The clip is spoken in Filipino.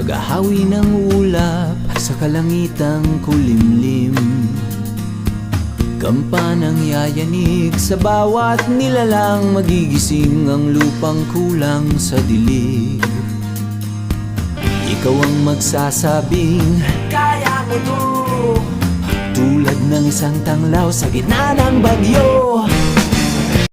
Pag-ahawi ng ulap sa kalangitang kulimlim, kampanang yayanig sa bawat nilalang, magigising ang lupang kulang sa dilig. Ikaw ang magsasabing kaya mo to, tulad ng isang tanglaw sa gitna ng bagyo.